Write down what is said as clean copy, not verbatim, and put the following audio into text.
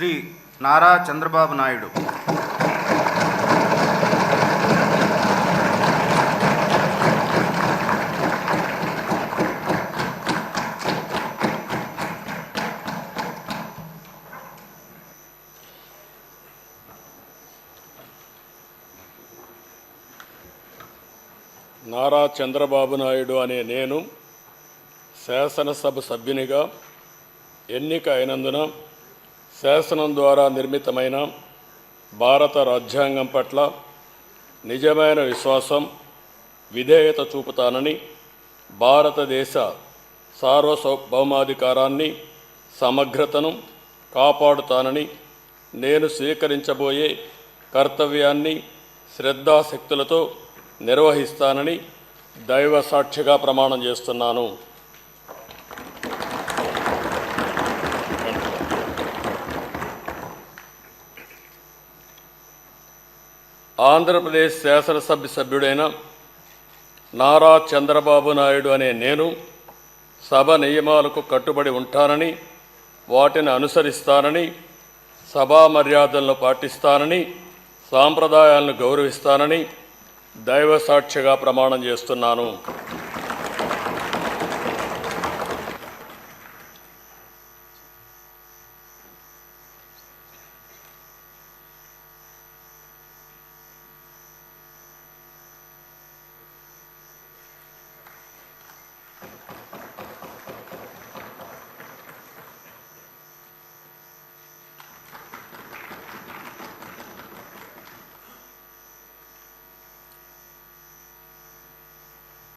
శ్రీ నారా చంద్రబాబు నాయుడు నారా చంద్రబాబు నాయుడు అనే నేను శాసనసభ సభ్యునిగా ఎన్నిక అయినందున శాసనం ద్వారా నిర్మితమైన భారత రాజ్యాంగం పట్ల నిజమైన విశ్వాసం, విధేయత చూపుతానని, భారతదేశ సార్వభౌమాధికారాన్ని, సమగ్రతను కాపాడుతానని, నేను స్వీకరించబోయే కర్తవ్యాన్ని శ్రద్ధాశక్తులతో నిర్వహిస్తానని దైవ సాక్షిగా ప్రమాణం చేస్తున్నాను. ఆంధ్రప్రదేశ్ శాసనసభ సభ్యుడైన నారా చంద్రబాబు నాయుడు అనే నేను సభ నియమాలకు కట్టుబడి ఉంటానని, వాటిని అనుసరిస్తానని, సభా మర్యాదలను పాటిస్తానని, సాంప్రదాయాలను గౌరవిస్తానని దైవ సాక్షిగా ప్రమాణం చేస్తున్నాను.